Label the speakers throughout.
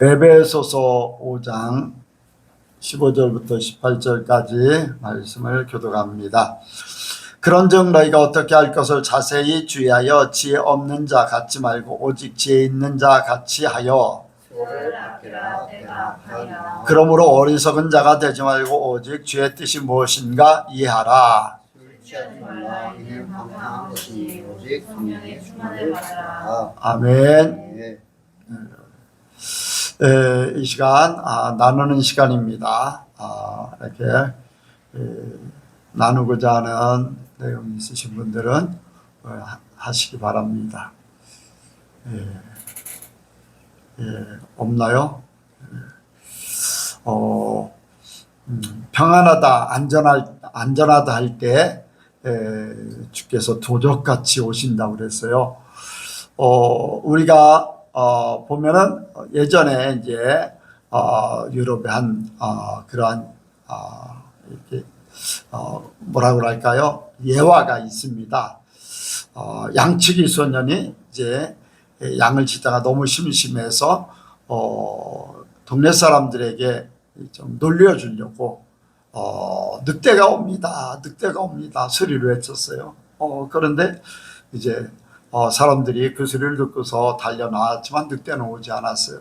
Speaker 1: 에베소서 5장 15절부터 18절까지 말씀을 교독합니다. 그런즉 너희가 어떻게 할 것을 자세히 주의하여 지혜 없는 자 같지 말고 오직 지혜 있는 자 같이 하여 그러므로 어리석은 자가 되지 말고 오직 주의 뜻이 무엇인가 이해하라. 아멘. 이 시간 나누는 시간입니다. 이렇게 나누고자 하는 내용이 있으신 분들은 하시기 바랍니다. 없나요? 평안하다, 안전하다 할 때 주께서 도적같이 오신다고 그랬어요. 우리가 보면은 예전에 이제 유럽에 한 그러한 이렇게 뭐라고 할까요? 예화가 있습니다. 양치기 소년이 이제 양을 치다가 너무 심심해서 동네 사람들에게 좀 놀려주려고 늑대가 옵니다, 늑대가 옵니다 소리를 외쳤어요. 그런데 이제 사람들이 그 소리를 듣고서 달려나왔지만 늑대는 오지 않았어요.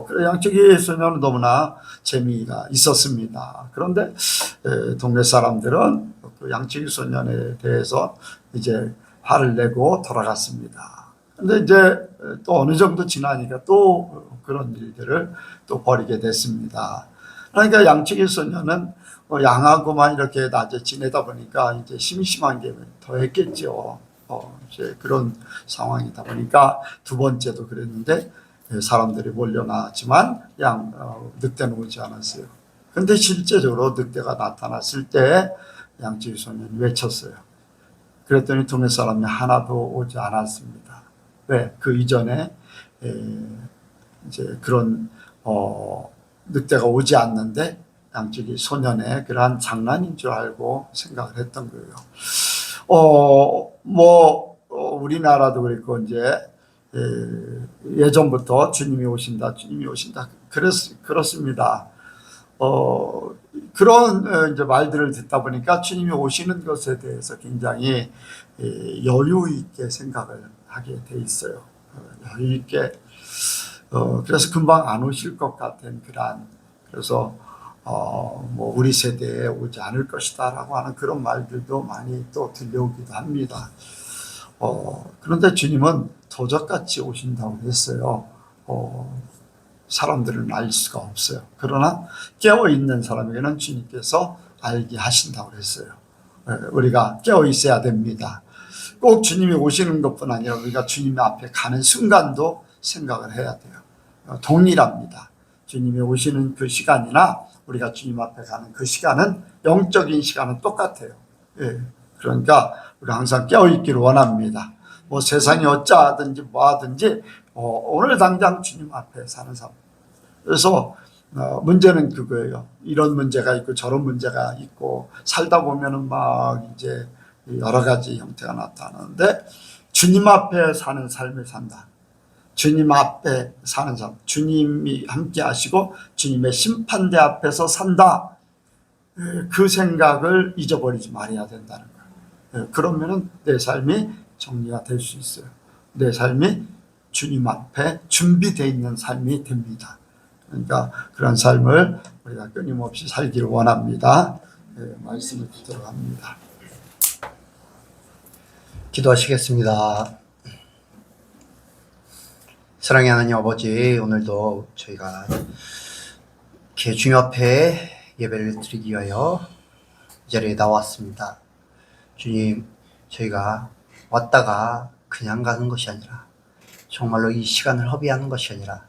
Speaker 1: 그래 양치기 소년은 너무나 재미가 있었습니다. 그런데 동네 사람들은 그 양치기 소년에 대해서 이제 화를 내고 돌아갔습니다. 근데 이제 또 어느 정도 지나니까 또 그런 일들을 또 벌이게 됐습니다. 그러니까 양치기 소년은 양하고만 이렇게 낮에 지내다 보니까 이제 심심한 게 더했겠죠. 이제 그런 상황이다 보니까 두 번째도 그랬는데 사람들이 몰려나왔지만 늑대는 오지 않았어요. 그런데 실제적으로 늑대가 나타났을 때 양치기 소년이 외쳤어요. 그랬더니 동네 사람이 하나도 오지 않았습니다. 왜? 그 이전에 이제 그런 늑대가 오지 않는데 양치기 소년의 그러한 장난인 줄 알고 생각을 했던 거예요. 우리나라도 그랬고 이제 예전부터 주님이 오신다, 주님이 오신다 그렇습니다. 그런 이제 말들을 듣다 보니까 주님이 오시는 것에 대해서 굉장히 여유 있게 생각을 하게 돼 있어요. 여유 있게. 그래서 금방 안 오실 것 같은 그래서 우리 세대에 오지 않을 것이다라고 하는 그런 말들도 많이 또 들려오기도 합니다. 그런데 주님은 도적같이 오신다고 했어요. 사람들은 알 수가 없어요. 그러나 깨어있는 사람에게는 주님께서 알게 하신다고 했어요. 우리가 깨어 있어야 됩니다. 꼭 주님이 오시는 것뿐 아니라 우리가 주님 앞에 가는 순간도 생각을 해야 돼요. 동일합니다. 주님이 오시는 그 시간이나 우리가 주님 앞에 가는 그 시간은 영적인 시간은 똑같아요. 그러니까 우리가 항상 깨어있기를 원합니다. 세상이 어쩌하든지 뭐하든지 오늘 당장 주님 앞에 사는 삶. 그래서 문제는 그거예요. 이런 문제가 있고 저런 문제가 있고 살다 보면은 막 이제 여러 가지 형태가 나타나는데 주님 앞에 사는 삶을 산다. 주님 앞에 사는 삶, 주님이 함께 하시고 주님의 심판대 앞에서 산다. 그 생각을 잊어버리지 말아야 된다는 거예요. 그러면은 내 삶이 정리가 될 수 있어요. 내 삶이 주님 앞에 준비되어 있는 삶이 됩니다. 그러니까 그런 삶을 우리가 끊임없이 살기를 원합니다. 말씀을 듣도록 합니다.
Speaker 2: 기도하시겠습니다. 사랑의 하나님 아버지, 오늘도 저희가 주님 앞에 예배를 드리기 위하여 이 자리에 나왔습니다. 주님, 저희가 왔다가 그냥 가는 것이 아니라 정말로 이 시간을 허비하는 것이 아니라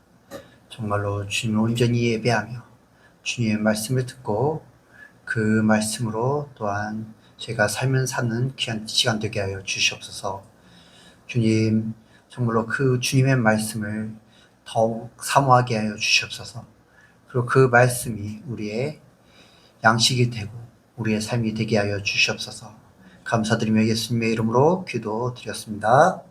Speaker 2: 정말로 주님을 온전히 예배하며 주님의 말씀을 듣고 그 말씀으로 또한 제가 살면 사는 귀한 시간 되게 하여 주시옵소서. 주님, 정말로 그 주님의 말씀을 더욱 사모하게 하여 주시옵소서. 그리고 그 말씀이 우리의 양식이 되고 우리의 삶이 되게 하여 주시옵소서. 감사드리며 예수님의 이름으로 기도드렸습니다.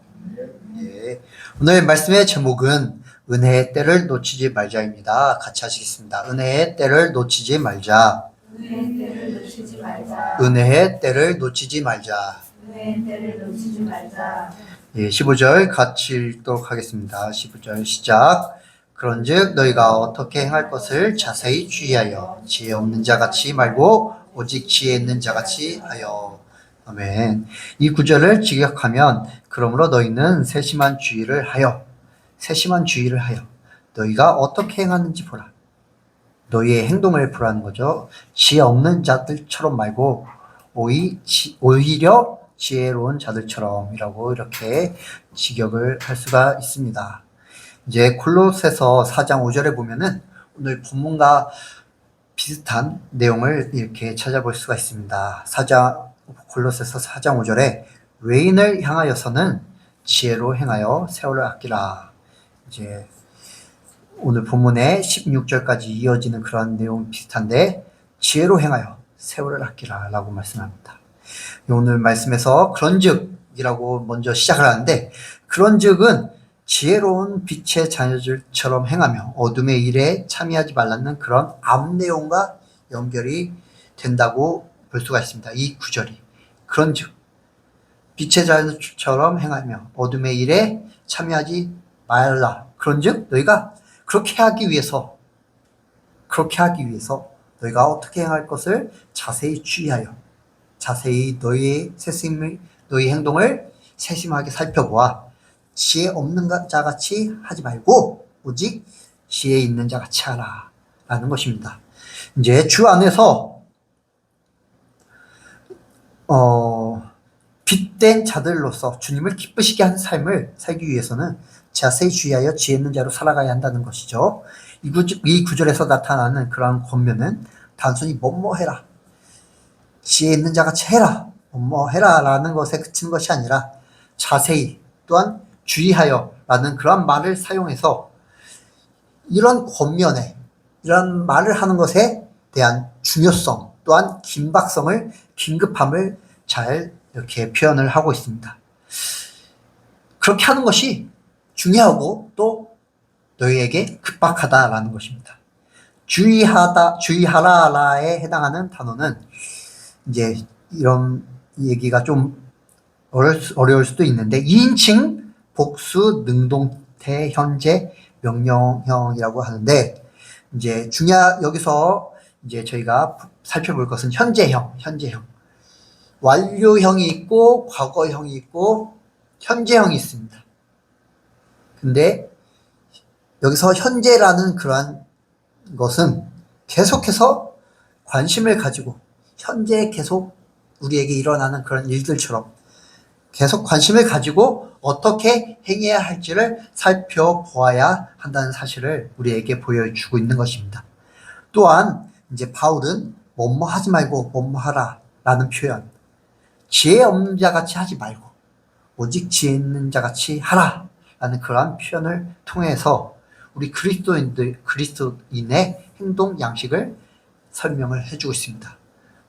Speaker 2: 네. 오늘 말씀의 제목은 은혜의 때를 놓치지 말자입니다. 같이 하시겠습니다. 은혜의 때를 놓치지 말자.
Speaker 3: 은혜의 때를 놓치지 말자.
Speaker 2: 은혜의 때를 놓치지 말자.
Speaker 3: 은혜의 때를 놓치지 말자.
Speaker 2: 예, 15절 같이 읽도록 하겠습니다. 15절 시작. 그런즉 너희가 어떻게 행할 것을 자세히 주의하여 지혜 없는 자같이 말고 오직 지혜 있는 자같이 하여. 아멘. 이 구절을 직역하면 그러므로 너희는 세심한 주의를 하여 너희가 어떻게 행하는지 보라. 너희의 행동을 보라는 거죠. 지혜 없는 자들처럼 말고 오히려 지혜로운 자들처럼이라고 이렇게 직역을 할 수가 있습니다. 이제 골로새서 4장 5절에 보면은 오늘 본문과 비슷한 내용을 이렇게 찾아볼 수가 있습니다. 골로새서 4장 5절에 외인을 향하여서는 지혜로 행하여 세월을 아끼라. 이제 오늘 본문의 16절까지 이어지는 그런 내용 비슷한데 지혜로 행하여 세월을 아끼라 라고 말씀합니다. 오늘 말씀에서 그런즉이라고 먼저 시작을 하는데 그런즉은 지혜로운 빛의 자녀들처럼 행하며 어둠의 일에 참여하지 말라는 그런 앞 내용과 연결이 된다고 볼 수가 있습니다. 이 구절이 그런즉 빛의 자녀처럼 행하며 어둠의 일에 참여하지 말라. 그런즉 너희가 그렇게 하기 위해서 너희가 어떻게 행할 것을 자세히 주의하여 자세히 너희의 행동을 세심하게 살펴보아 지혜 없는 자같이 하지 말고 오직 지혜 있는 자같이 하라 라는 것입니다. 이제 주 안에서 빛된 자들로서 주님을 기쁘시게 하는 삶을 살기 위해서는 자세히 주의하여 지혜 있는 자로 살아가야 한다는 것이죠. 이 구절에서 나타나는 그러한 권면은 단순히 뭐뭐해라, 지혜 있는 자같이 해라, 뭐뭐해라 라는 것에 그치는 것이 아니라 자세히 또한 주의하여 라는 그런 말을 사용해서 이런 권면에 이런 말을 하는 것에 대한 중요성 또한 긴급함을 잘 이렇게 표현을 하고 있습니다. 그렇게 하는 것이 중요하고 또 너희에게 급박하다라는 것입니다. 주의하라에 해당하는 단어는 이제 이런 얘기가 좀 어려울 수도 있는데 2인칭 복수 능동태 현재 명령형이라고 하는데 이제 여기서 이제 저희가 살펴볼 것은 현재형. 완료형이 있고 과거형이 있고 현재형이 있습니다. 근데 여기서 현재라는 그러한 것은 계속해서 관심을 가지고 현재 계속 우리에게 일어나는 그런 일들처럼 계속 관심을 가지고 어떻게 행해야 할지를 살펴보아야 한다는 사실을 우리에게 보여주고 있는 것입니다. 또한 이제 바울은 뭐뭐 하지 말고 뭐뭐 하라 라는 표현, 지혜 없는 자같이 하지 말고 오직 지혜 있는 자같이 하라 라는 그러한 표현을 통해서 우리 그리스도인의 행동 양식을 설명을 해주고 있습니다.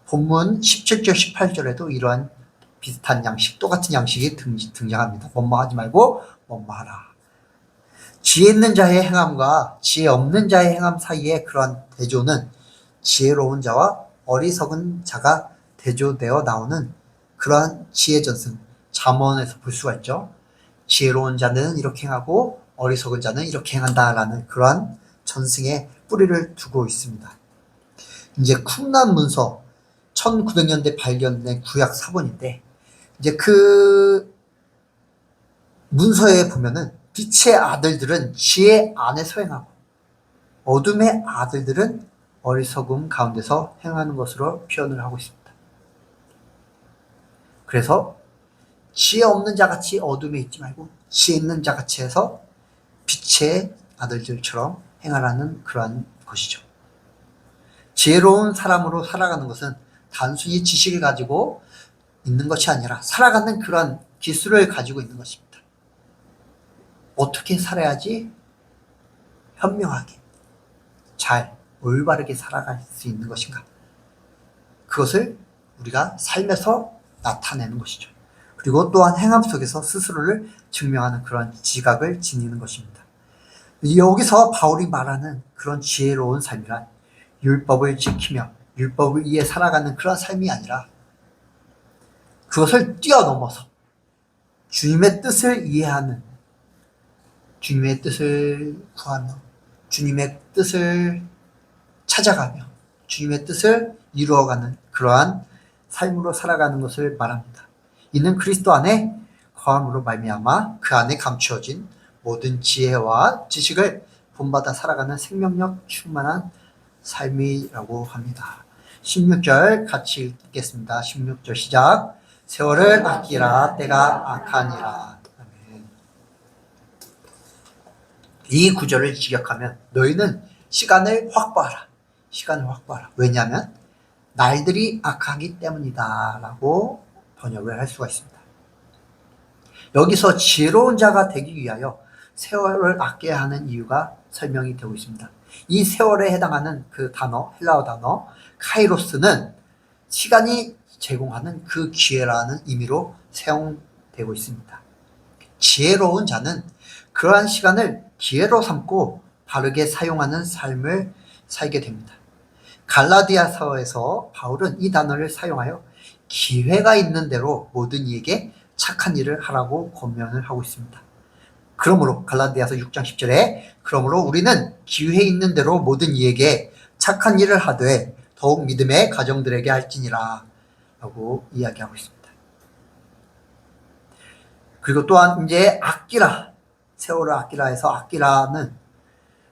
Speaker 2: 본문 17절 18절에도 이러한 비슷한 양식, 똑같은 양식이 등장합니다. 뭐뭐 하지 말고 뭐뭐 하라. 지혜 있는 자의 행함과 지혜 없는 자의 행함 사이의 그러한 대조는 지혜로운 자와 어리석은 자가 대조되어 나오는 그러한 지혜 전승, 잠언에서 볼 수가 있죠. 지혜로운 자는 이렇게 행하고 어리석은 자는 이렇게 행한다라는 그러한 전승의 뿌리를 두고 있습니다. 이제 쿰란 문서 1900년대 발견된 구약 사본인데 이제 그 문서에 보면은 빛의 아들들은 지혜 안에서 행하고 어둠의 아들들은 어리석음 가운데서 행하는 것으로 표현을 하고 있습니다. 그래서 지혜 없는 자같이 어둠에 있지 말고 지혜 있는 자같이 해서 빛의 아들들처럼 행하라는 그러한 것이죠. 지혜로운 사람으로 살아가는 것은 단순히 지식을 가지고 있는 것이 아니라 살아가는 그런 기술을 가지고 있는 것입니다. 어떻게 살아야지 현명하게 잘 올바르게 살아갈 수 있는 것인가? 그것을 우리가 삶에서 나타내는 것이죠. 그리고 또한 행함 속에서 스스로를 증명하는 그런 지각을 지니는 것입니다. 여기서 바울이 말하는 그런 지혜로운 삶이란 율법을 지키며 율법을 위해 살아가는 그런 삶이 아니라 그것을 뛰어넘어서 주님의 뜻을 이해하는, 주님의 뜻을 구하며 주님의 뜻을 찾아가며 주님의 뜻을 이루어가는 그러한 삶으로 살아가는 것을 말합니다. 이는 그리스도 안에 거함으로 말미암아 그 안에 감추어진 모든 지혜와 지식을 본받아 살아가는 생명력 충만한 삶이라고 합니다. 16절 같이 읽겠습니다. 16절 시작. 세월을 아끼라 때가 악하니라. 아멘. 이 구절을 직역하면 너희는 시간을 확보하라. 시간을 확보하라. 왜냐하면 날들이 악하기 때문이다 라고 번역을 할 수가 있습니다. 여기서 지혜로운 자가 되기 위하여 세월을 아껴야 하는 이유가 설명이 되고 있습니다. 이 세월에 해당하는 그 단어, 헬라어 단어 카이로스는 시간이 제공하는 그 기회라는 의미로 사용되고 있습니다. 지혜로운 자는 그러한 시간을 기회로 삼고 바르게 사용하는 삶을 살게 됩니다. 갈라디아서에서 바울은 이 단어를 사용하여 기회가 있는 대로 모든 이에게 착한 일을 하라고 권면을 하고 있습니다. 그러므로 갈라디아서 6장 10절에 그러므로 우리는 기회 있는 대로 모든 이에게 착한 일을 하되 더욱 믿음의 가정들에게 할지니라 라고 이야기하고 있습니다. 그리고 또한 이제 아끼라, 세월을 아끼라 해서 아끼라는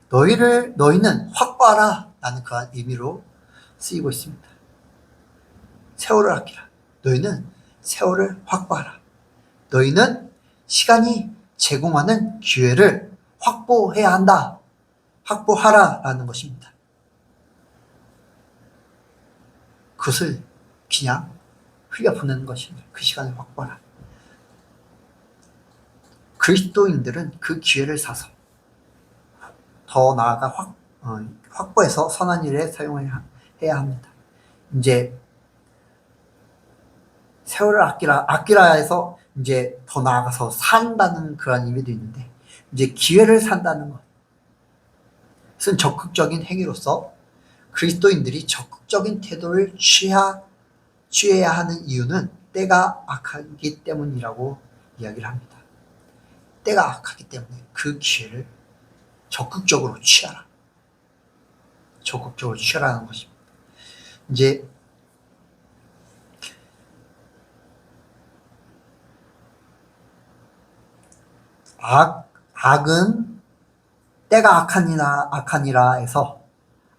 Speaker 2: 너희는 확보하라 라는 그런 의미로 쓰이고 있습니다. 세월을 아끼라. 너희는 세월을 확보하라. 너희는 시간이 제공하는 기회를 확보해야 한다. 확보하라 라는 것입니다. 그것을 그냥 흘려보내는 것입니다. 그 시간을 확보하라. 그리스도인들은 그 기회를 사서 더 나아가 확보해서 선한 일에 사용해야 합니다. 이제 세월을 아끼라 해서 이제 더 나아가서 산다는 그런 의미도 있는데 이제 기회를 산다는 것은 적극적인 행위로서 그리스도인들이 적극적인 태도를 취해야 하는 이유는 때가 악하기 때문이라고 이야기를 합니다. 때가 악하기 때문에 그 기회를 적극적으로 취하라. 적극적으로 취하라는 것입니다. 이제 악은 때가 악하니라 해서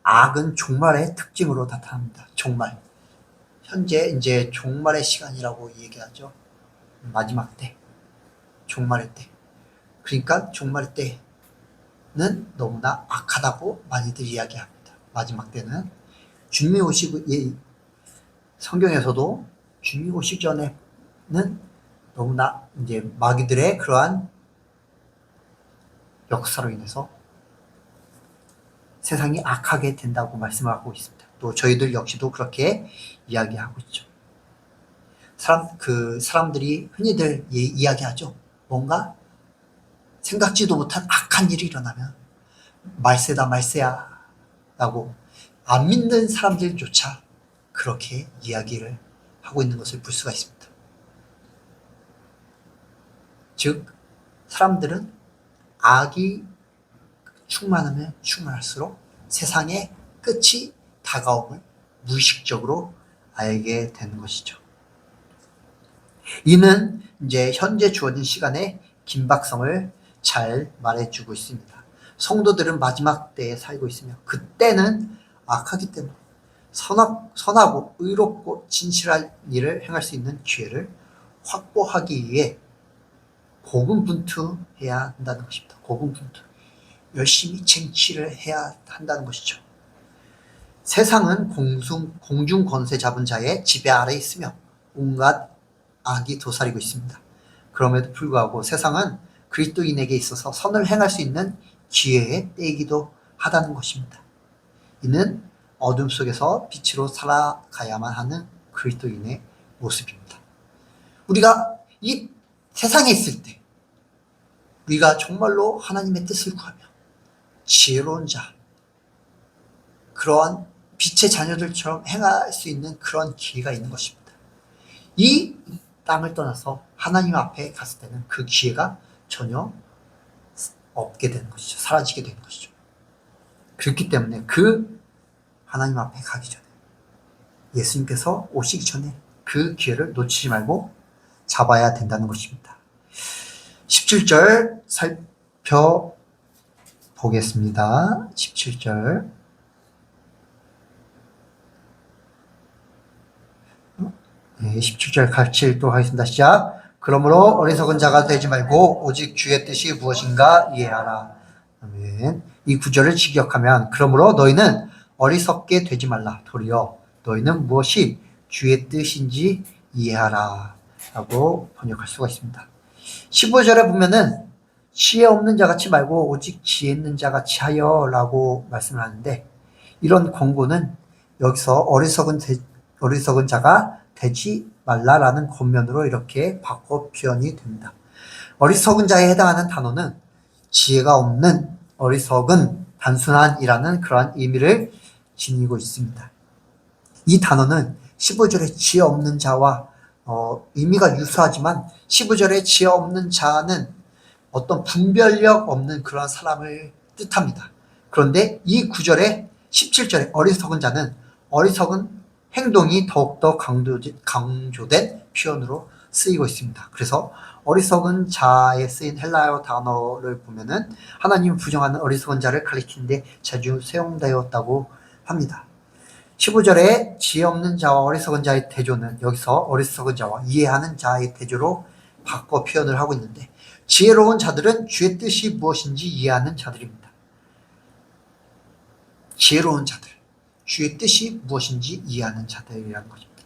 Speaker 2: 악은 종말의 특징으로 나타납니다. 종말. 현재 이제 종말의 시간이라고 얘기하죠. 마지막 때. 종말의 때. 그러니까 종말의 때는 너무나 악하다고 많이들 이야기합니다. 마지막 때는 주님이 오시고 성경에서도 주님이 오시기 전에는 너무나 이제 마귀들의 그러한 역사로 인해서 세상이 악하게 된다고 말씀을 하고 있습니다. 또 저희들 역시도 그렇게 이야기하고 있죠. 사람들이 흔히들 이야기하죠. 뭔가 생각지도 못한 악한 일이 일어나면 말세다 말세야 라고 안 믿는 사람들조차 그렇게 이야기를 하고 있는 것을 볼 수가 있습니다. 즉 사람들은 악이 충만하면 충만할수록 세상의 끝이 다가옴을 무의식적으로 알게 되는 것이죠. 이는 이제 현재 주어진 시간의 긴박성을 잘 말해주고 있습니다. 성도들은 마지막 때에 살고 있으며 그때는 악하기 때문에 선하고 의롭고 진실한 일을 행할 수 있는 기회를 확보하기 위해 고군분투해야 한다는 것입니다. 고군분투. 열심히 쟁취를 해야 한다는 것이죠. 세상은 공중 권세 잡은 자의 지배 아래에 있으며 온갖 악이 도사리고 있습니다. 그럼에도 불구하고 세상은 그리스도인에게 있어서 선을 행할 수 있는 기회의 때이기도 하다는 것입니다. 이는 어둠 속에서 빛으로 살아가야만 하는 그리스도인의 모습입니다. 우리가 이 세상에 있을 때 우리가 정말로 하나님의 뜻을 구하며 지혜로운 자, 그러한 빛의 자녀들처럼 행할 수 있는 그런 기회가 있는 것입니다. 이 땅을 떠나서 하나님 앞에 갔을 때는 그 기회가 전혀 없게 되는 것이죠. 사라지게 되는 것이죠. 그렇기 때문에 그 하나님 앞에 가기 전에, 예수님께서 오시기 전에 그 기회를 놓치지 말고 잡아야 된다는 것입니다. 17절 살펴보겠습니다. 17절. 네, 17절 같이 읽도록 하겠습니다. 시작. 그러므로 어리석은 자가 되지 말고 오직 주의 뜻이 무엇인가 이해하라. 아멘. 이 구절을 직역하면, 그러므로 너희는 어리석게 되지 말라. 도리어 너희는 무엇이 주의 뜻인지 이해하라. 라고 번역할 수가 있습니다. 15절에 보면은 지혜 없는 자같이 말고 오직 지혜 있는 자같이 하여 라고 말씀을 하는데, 이런 권고는 여기서 어리석은 자가 되지 말라라는 권면으로 이렇게 바꿔 표현이 됩니다. 어리석은 자에 해당하는 단어는 지혜가 없는, 어리석은, 단순한이라는 그러한 의미를 지니고 있습니다. 이 단어는 15절에 지혜 없는 자와 의미가 유사하지만, 15절에 지혜 없는 자는 어떤 분별력 없는 그런 사람을 뜻합니다. 그런데 이 9절에 17절에 어리석은 자는 어리석은 행동이 더욱더 강조된 표현으로 쓰이고 있습니다. 그래서 어리석은 자에 쓰인 헬라어 단어를 보면은 하나님을 부정하는 어리석은 자를 가리키는데 자주 사용되었다고 합니다. 15절에 지혜 없는 자와 어리석은 자의 대조는 여기서 어리석은 자와 이해하는 자의 대조로 바꿔 표현을 하고 있는데, 지혜로운 자들은 주의 뜻이 무엇인지 이해하는 자들입니다. 지혜로운 자들, 주의 뜻이 무엇인지 이해하는 자들이라는 것입니다.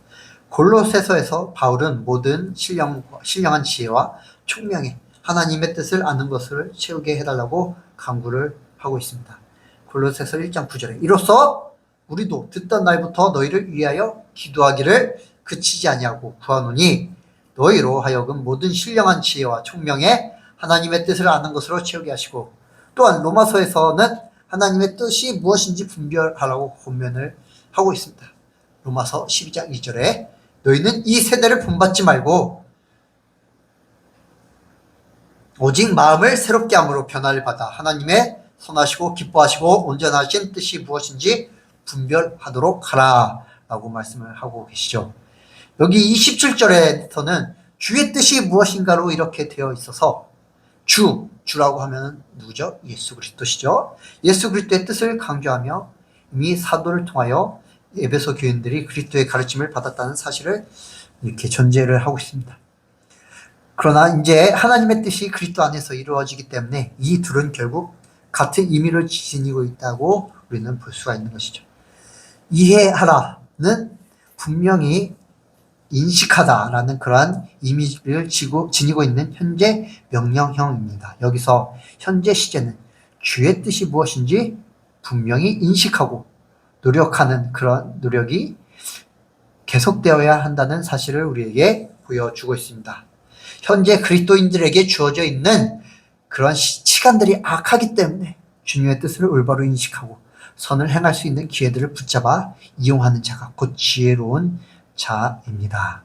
Speaker 2: 골로새서에서 바울은 모든 신령한 지혜와 총명에 하나님의 뜻을 아는 것을 채우게 해달라고 강구를 하고 있습니다. 골로새서 1장 9절에 이로써 우리도 듣던 날부터 너희를 위하여 기도하기를 그치지 아니하고 구하노니 너희로 하여금 모든 신령한 지혜와 총명에 하나님의 뜻을 아는 것으로 채우게 하시고, 또한 로마서에서는 하나님의 뜻이 무엇인지 분별하라고 권면을 하고 있습니다. 로마서 12장 2절에 너희는 이 세대를 본받지 말고 오직 마음을 새롭게 함으로 변화를 받아 하나님의 선하시고 기뻐하시고 온전하신 뜻이 무엇인지 분별하도록 하라 라고 말씀을 하고 계시죠. 여기 27절에서는 주의 뜻이 무엇인가로 이렇게 되어 있어서, 주라고 하면 누구죠? 예수 그리스도시죠. 예수 그리스도의 뜻을 강조하며 이미 사도를 통하여 에베소 교인들이 그리스도의 가르침을 받았다는 사실을 이렇게 전제를 하고 있습니다. 그러나 이제 하나님의 뜻이 그리스도 안에서 이루어지기 때문에 이 둘은 결국 같은 의미를 지니고 있다고 우리는 볼 수가 있는 것이죠. 이해하라는 분명히 인식하다라는 그러한 이미지를 지니고 있는 현재 명령형입니다. 여기서 현재 시제는 주의 뜻이 무엇인지 분명히 인식하고 노력하는 그런 노력이 계속되어야 한다는 사실을 우리에게 보여주고 있습니다. 현재 그리스도인들에게 주어져 있는 그런 시간들이 악하기 때문에 주님의 뜻을 올바로 인식하고 선을 행할 수 있는 기회들을 붙잡아 이용하는 자가 곧 지혜로운 자입니다.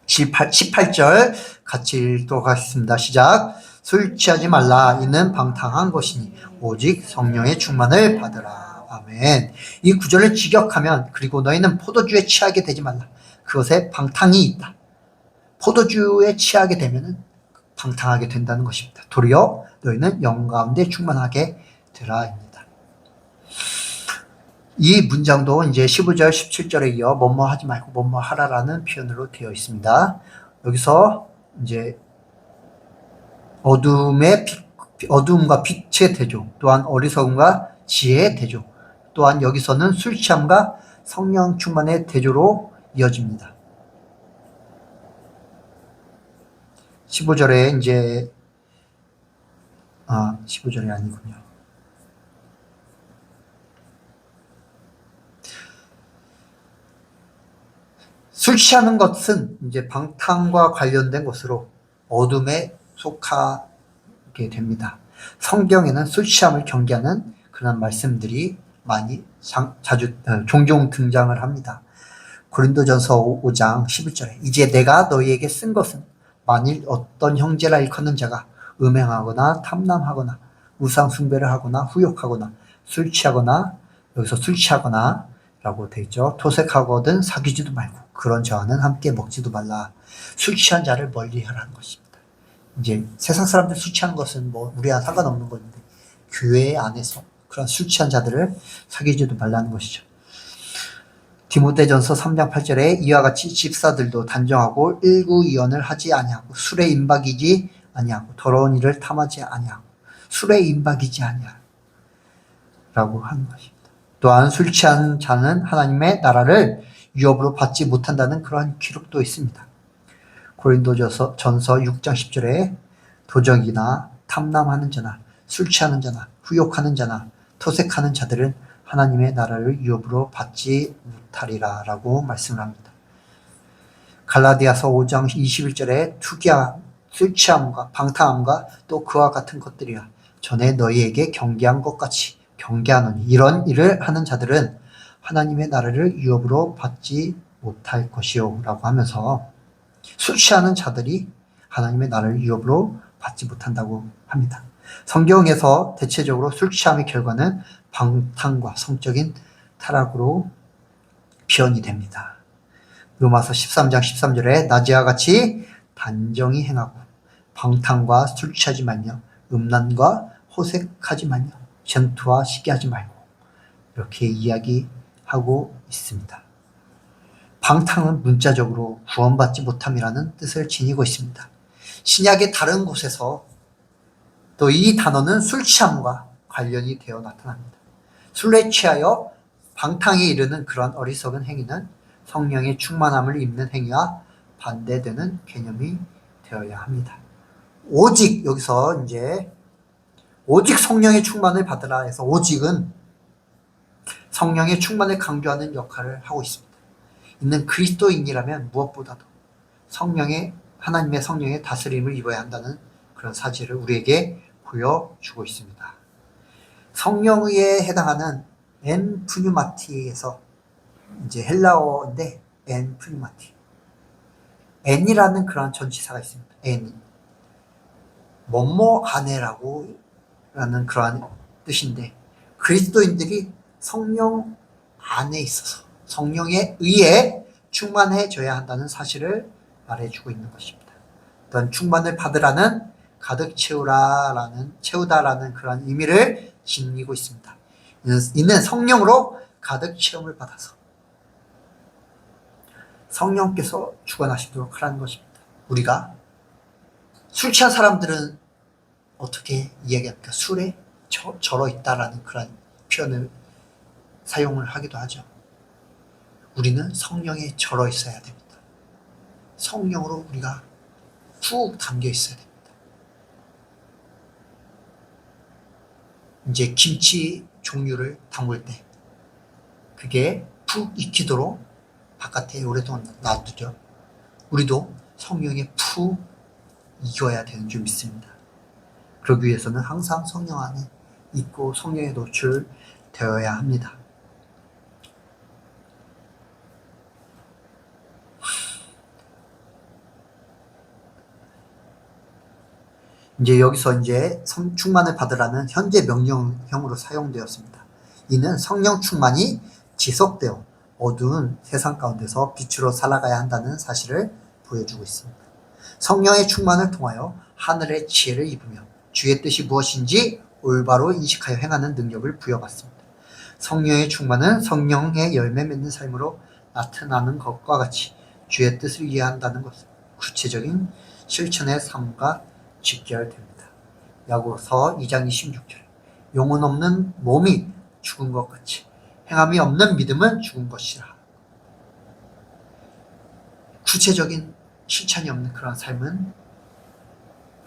Speaker 2: 18절 같이 읽도록 하겠습니다. 시작. 술 취하지 말라. 이는 방탕한 것이니 오직 성령의 충만을 받으라. 아멘. 이 구절을 직역하면, 그리고 너희는 포도주에 취하게 되지 말라. 그것에 방탕이 있다. 포도주에 취하게 되면 방탕하게 된다는 것입니다. 도리어 너희는 영 가운데 충만하게 되라입니다. 이 문장도 이제 15절, 17절에 이어 뭐뭐 하지 말고 뭐뭐 하라라는 표현으로 되어 있습니다. 여기서 이제 어두움과 빛의 대조, 또한 어리석음과 지혜의 대조, 또한 여기서는 술 취함과 성령 충만의 대조로 이어집니다. 15절에 이제 15절이 아니군요. 술 취하는 것은 이제 방탕과 관련된 것으로 어둠에 속하게 됩니다. 성경에는 술 취함을 경계하는 그런 말씀들이 많이 종종 등장을 합니다. 고린도전서 5장 11절에 이제 내가 너희에게 쓴 것은 만일 어떤 형제라 일컫는 자가 음행하거나 탐남하거나 우상 숭배를 하거나 후욕하거나 술 취하거나 여기서 술 취하거나 라고 되어 있죠. 토색하거든 사귀지도 말고 그런 자와는 함께 먹지도 말라. 술 취한 자를 멀리 하라는 것입니다. 이제 세상 사람들 술 취하는 것은 뭐 우리와 상관없는 건데 교회 안에서 그런 술 취한 자들을 사귀지도 말라는 것이죠. 디모데전서 3장 8절에 이와 같이 집사들도 단정하고 일구이언을 하지 아니하고 술에 임박이지 아니하고 더러운 일을 탐하지 아니하고 술에 임박이지 아니하라고 하는 것입니다. 또한 술 취한 자는 하나님의 나라를 유업으로 받지 못한다는 그러한 기록도 있습니다. 고린도전서 6장 10절에 도적이나 탐남하는 자나 술 취하는 자나 후욕하는 자나 토색하는 자들은 하나님의 나라를 유업으로 받지 못하리라 라고 말씀을 합니다. 갈라디아서 5장 21절에 투기함, 술 취함과 방탕함과 또 그와 같은 것들이야 전에 너희에게 경계한 것 같이 경계하노니 이런 일을 하는 자들은 하나님의 나라를 유업으로 받지 못할 것이요 라고 하면서 술 취하는 자들이 하나님의 나라를 유업으로 받지 못한다고 합니다. 성경에서 대체적으로 술 취함의 결과는 방탕과 성적인 타락으로 표현이 됩니다. 로마서 13장 13절에 나지와 같이 단정히 행하고 방탕과 술 취하지 말며 음란과 호색하지 말며 전투와 시기하지 말고 이렇게 이야기하고 있습니다. 방탕은 문자적으로 구원받지 못함이라는 뜻을 지니고 있습니다. 신약의 다른 곳에서 또 이 단어는 술 취함과 관련이 되어 나타납니다. 술에 취하여 방탕에 이르는 그런 어리석은 행위는 성령의 충만함을 입는 행위와 반대되는 개념이 되어야 합니다. 오직 여기서 이제 오직 성령의 충만을 받으라 해서 오직은 성령의 충만을 강조하는 역할을 하고 있습니다. 있는 그리스도인이라면 무엇보다도 하나님의 성령의 다스림을 입어야 한다는 그런 사실을 우리에게 보여주고 있습니다. 성령에 해당하는 엔프뉴마티에서 이제 헬라어인데 엔프뉴마티 엔이라는 그런 전치사가 있습니다. 엔이 뭐뭐 안에라고 라는 그러한 뜻인데 그리스도인들이 성령 안에 있어서 성령에 의해 충만해져야 한다는 사실을 말해주고 있는 것입니다. 또한 충만을 받으라는 가득 채우다라는 그런 의미를 지니고 있습니다. 이는 성령으로 가득 체험을 받아서 성령께서 주관하시도록 하라는 것입니다. 우리가 술 취한 사람들은 어떻게 이야기합니까? 술에 절어 있다라는 그런 표현을 사용을 하기도 하죠. 우리는 성령에 절어 있어야 됩니다. 성령으로 우리가 푹 담겨 있어야 됩니다. 이제 김치 종류를 담글 때 그게 푹 익히도록 바깥에 오랫동안 놔두죠. 우리도 성령에 푹 익어야 되는 줄 믿습니다. 그러기 위해서는 항상 성령 안에 있고 성령에 노출되어야 합니다. 이제 여기서 이제 충만을 받으라는 현재 명령형으로 사용되었습니다. 이는 성령 충만이 지속되어 어두운 세상 가운데서 빛으로 살아가야 한다는 사실을 보여주고 있습니다. 성령의 충만을 통하여 하늘의 지혜를 입으며 주의 뜻이 무엇인지 올바로 인식하여 행하는 능력을 부여받습니다. 성령의 충만은 성령의 열매 맺는 삶으로 나타나는 것과 같이 주의 뜻을 이해한다는 것은 구체적인 실천의 삶과 직결됩니다. 야고보서 2장 26절 영혼 없는 몸이 죽은 것 같이 행함이 없는 믿음은 죽은 것이라. 구체적인 실천이 없는 그런 삶은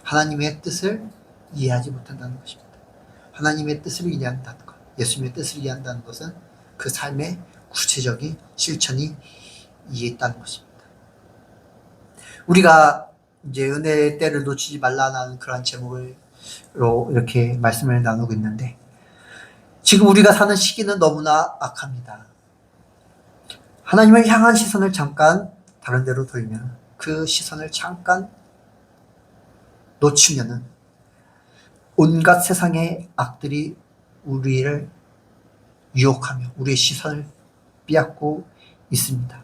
Speaker 2: 하나님의 뜻을 이해하지 못한다는 것입니다. 하나님의 뜻을 이해한다는 것, 예수님의 뜻을 이해한다는 것은 그 삶의 구체적인 실천이 이해했다는 것입니다. 우리가 이제 은혜의 때를 놓치지 말라는 그런 제목을 이렇게 말씀을 나누고 있는데, 지금 우리가 사는 시기는 너무나 악합니다. 하나님을 향한 시선을 잠깐 다른 데로 돌리면, 그 시선을 잠깐 놓치면은 온갖 세상의 악들이 우리를 유혹하며 우리의 시선을 빼앗고 있습니다.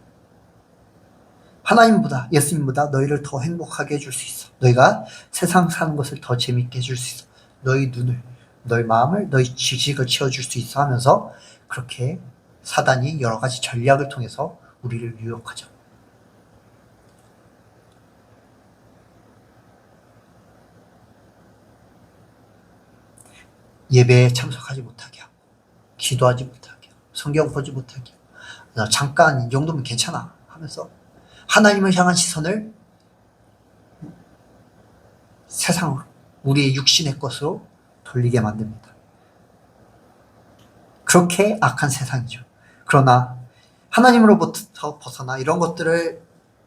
Speaker 2: 하나님보다, 예수님보다 너희를 더 행복하게 해줄 수 있어. 너희가 세상 사는 것을 더 재밌게 해줄 수 있어. 너희 눈을, 너희 마음을, 너희 지식을 채워줄 수 있어 하면서 그렇게 사단이 여러 가지 전략을 통해서 우리를 유혹하죠. 예배에 참석하지 못하게 하고, 기도하지 못하게 하고, 성경 보지 못하게 하고, 잠깐 이 정도면 괜찮아 하면서 하나님을 향한 시선을 세상으로, 우리의 육신의 것으로 돌리게 만듭니다. 그렇게 악한 세상이죠. 그러나 하나님으로부터 벗어나 이런 것들을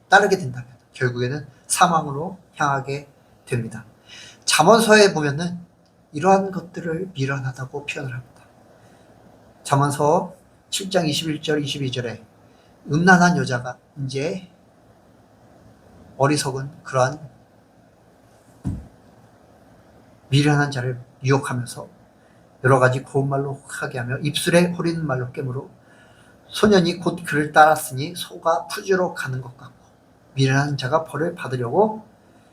Speaker 2: 따르게 된다면 결국에는 사망으로 향하게 됩니다. 잠언서에 보면은 이러한 것들을 미련하다고 표현을 합니다. 잠언서 7장 21절 22절에 음란한 여자가 이제 어리석은 그러한 미련한 자를 유혹하면서 여러 가지 고운 말로 혹하게 하며 입술에 호리는 말로 깨물어 소년이 곧 그를 따랐으니 소가 푸주로 가는 것 같고 미련한 자가 벌을 받으려고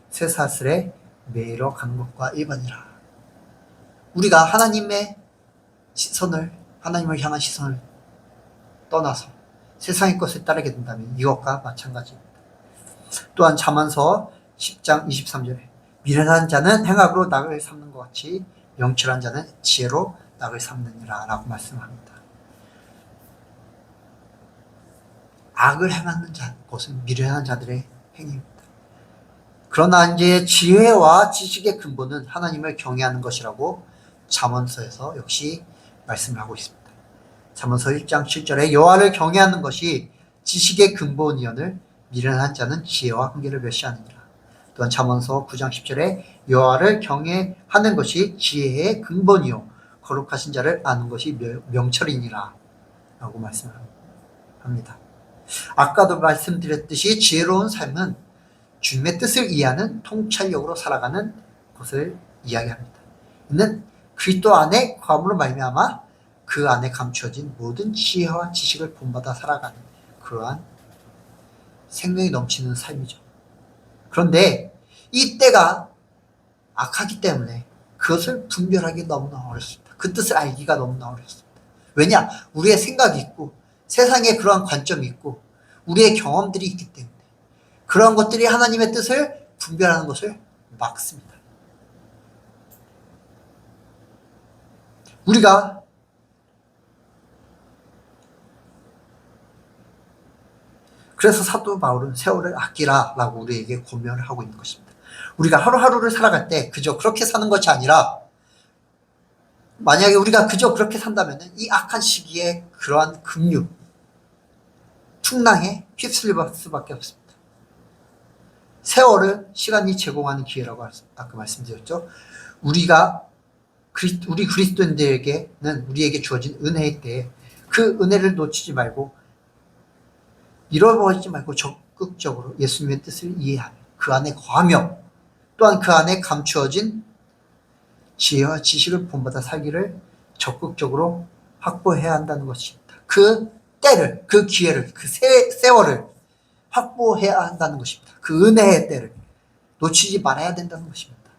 Speaker 2: 쇠사슬에 매이러 가는 것과 일반이라. 우리가 하나님의 시선을, 하나님을 향한 시선을 떠나서 세상의 것을 따르게 된다면 이것과 마찬가지입니다. 또한 잠언서 10장 23절에 미련한 자는 행악으로 낙을 삼는 것 같이 명철한 자는 지혜로 낙을 삼느니라 라고 말씀합니다. 악을 행하는 자, 그것은 미련한 자들의 행위입니다. 그러나 이제 지혜와 지식의 근본은 하나님을 경외하는 것이라고 잠언서에서 역시 말씀을 하고 있습니다. 잠언서 1장 7절에 여호와를 경외하는 것이 지식의 근본이오늘 미련한 자는 지혜와 한계를 멸시하느니라. 또한 잠언서 9장 10절에 여호와를 경외하는 것이 지혜의 근본이요 거룩하신 자를 아는 것이 명철이니라 라고 말씀합니다. 아까도 말씀드렸듯이 지혜로운 삶은 주님의 뜻을 이해하는 통찰력으로 살아가는 것을 이야기합니다. 이는 그리스도 안에 거함으로 말미암아 그 안에 감추어진 모든 지혜와 지식을 본받아 살아가는 그러한 생명이 넘치는 삶이죠. 그런데 이 때가 악하기 때문에 그것을 분별하기 너무나 어렵습니다. 그 뜻을 알기가 너무나 어렵습니다. 왜냐? 우리의 생각이 있고 세상에 그러한 관점이 있고 우리의 경험들이 있기 때문에 그러한 것들이 하나님의 뜻을 분별하는 것을 막습니다. 우리가 그래서 사도 바울은 세월을 아끼라 라고 우리에게 권면을 하고 있는 것입니다. 우리가 하루하루를 살아갈 때 그저 그렇게 사는 것이 아니라 만약에 우리가 그저 그렇게 산다면 이 악한 시기에 그러한 급류, 풍랑에 휩쓸릴 수밖에 없습니다. 세월은 시간이 제공하는 기회라고 아까 말씀드렸죠. 우리 그리스도인들에게는 우리에게 주어진 은혜의 때에 그 은혜를 놓치지 말고 잃어버리지 말고 적극적으로 예수님의 뜻을 이해하며 그 안에 거하며 또한 그 안에 감추어진 지혜와 지식을 본받아 살기를 적극적으로 확보해야 한다는 것입니다. 그 때를, 그 기회를, 그 세월을 확보해야 한다는 것입니다. 그 은혜의 때를 놓치지 말아야 된다는 것입니다.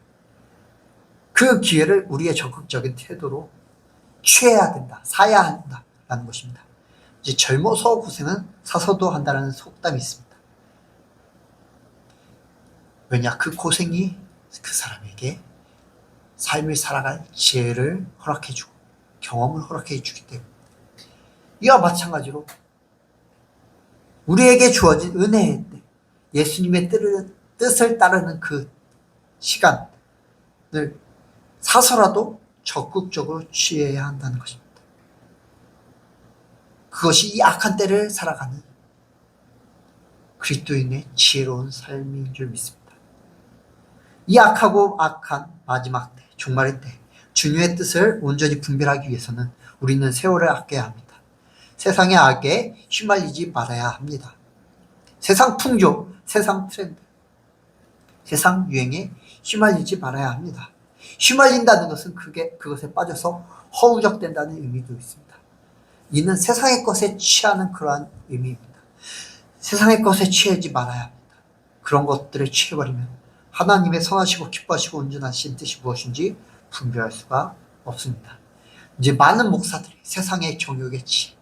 Speaker 2: 그 기회를 우리의 적극적인 태도로 취해야 된다, 사야 한다라는 것입니다. 이제 젊어서 고생은 사서도 한다는 속담이 있습니다. 왜냐? 그 고생이 그 사람에게 삶을 살아갈 지혜를 허락해주고 경험을 허락해주기 때문에 이와 마찬가지로 우리에게 주어진 은혜의 때 예수님의 뜻을 따르는 그 시간을 사서라도 적극적으로 취해야 한다는 것입니다. 그것이 이 악한 때를 살아가는 그리스도인의 지혜로운 삶인 줄 믿습니다. 이 악하고 악한 마지막 때, 종말의 때 주님의 뜻을 온전히 분별하기 위해서는 우리는 세월을 아껴야 합니다. 세상의 악에 휘말리지 말아야 합니다. 세상 풍조, 세상 트렌드, 세상 유행에 휘말리지 말아야 합니다. 휘말린다는 것은 그것에 빠져서 허우적된다는 의미도 있습니다. 이는 세상의 것에 취하는 그러한 의미입니다. 세상의 것에 취하지 말아야 합니다. 그런 것들에 취해버리면 하나님의 선하시고 기뻐하시고 온전하신 뜻이 무엇인지 분별할 수가 없습니다. 이제 많은 목사들이 세상의 정욕에 취해,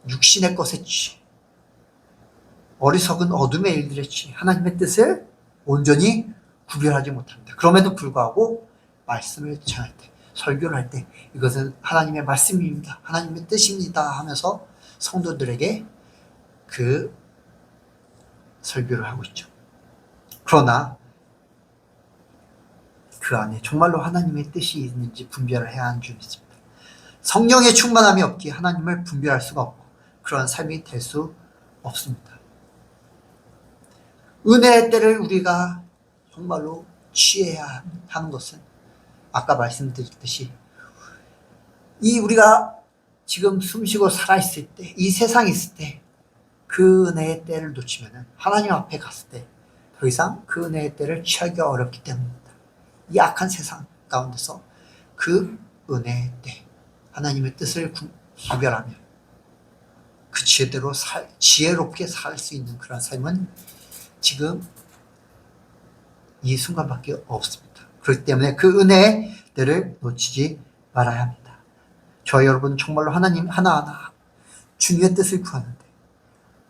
Speaker 2: 육신의 것에 취해, 어리석은 어둠의 일들에 취해 하나님의 뜻을 온전히 구별하지 못합니다. 그럼에도 불구하고 말씀을 전할 때, 설교를 할 때 이것은 하나님의 말씀입니다, 하나님의 뜻입니다 하면서 성도들에게 그 설교를 하고 있죠. 그러나 그 안에 정말로 하나님의 뜻이 있는지 분별을 해야 하는 줄이 있습니다. 성령의 충만함이 없기에 하나님을 분별할 수가 없고 그런 삶이 될 수 없습니다. 은혜의 때를 우리가 정말로 취해야 하는 것은 아까 말씀드렸듯이 이 우리가 지금 숨쉬고 살아있을 때, 이 세상에 있을 때 그 은혜의 때를 놓치면 하나님 앞에 갔을 때 더 이상 그 은혜의 때를 취하기가 어렵기 때문입니다. 이 악한 세상 가운데서 그 은혜의 때, 하나님의 뜻을 구별하며 그 지혜대로 지혜롭게 살 수 있는 그런 삶은 지금 이 순간밖에 없습니다. 그렇기 때문에 그 은혜의 때를 놓치지 말아야 합니다. 저와 여러분 정말로 하나님 하나하나 주님의 뜻을 구하는데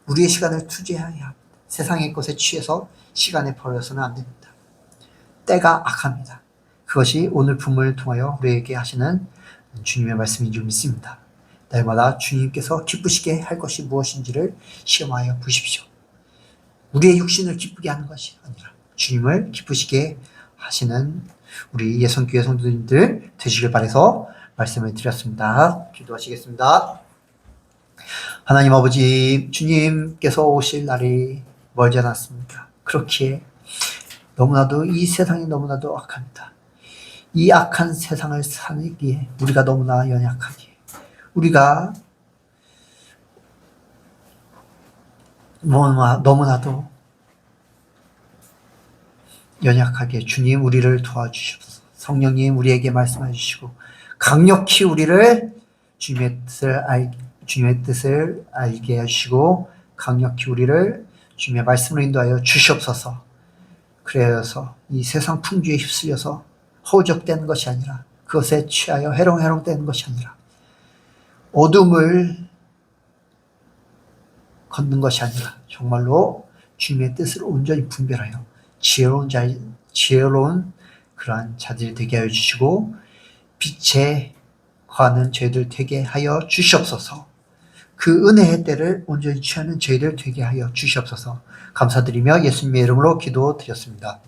Speaker 2: 우리의 시간을 투자해야 합니다. 세상의 것에 취해서 시간에 버려서는 안 됩니다. 때가 악합니다. 그것이 오늘 본문을 통하여 우리에게 하시는 주님의 말씀인 줄 믿습니다. 날마다 주님께서 기쁘시게 할 것이 무엇인지를 시험하여 보십시오. 우리의 육신을 기쁘게 하는 것이 아니라 주님을 기쁘시게 하시는 우리 예선교회 성도님들 되시길 바라서 말씀을 드렸습니다. 기도하시겠습니다. 하나님 아버지, 주님께서 오실 날이 멀지 않았습니까? 그렇기에 너무나도 이 세상이 너무나도 악합니다. 이 악한 세상을 살기에 우리가 너무나 연약하기에 우리가 너무나도 연약하게 주님 우리를 도와주시옵소서. 성령님 우리에게 말씀해 주시고 강력히 우리를 주님의 뜻을 알게 하시고 강력히 우리를 주님의 말씀으로 인도하여 주시옵소서. 그래서 이 세상 풍주에 휩쓸려서 허우적대는 것이 아니라 그것에 취하여 해롱해롱대는 것이 아니라 어둠을 걷는 것이 아니라 정말로 주님의 뜻을 온전히 분별하여 지혜로운 그러한 자들이 되게 하여 주시고 빛에 거하는 저희들 되게 하여 주시옵소서. 그 은혜의 때를 온전히 취하는 저희들 되게 하여 주시옵소서. 감사드리며 예수님의 이름으로 기도드렸습니다.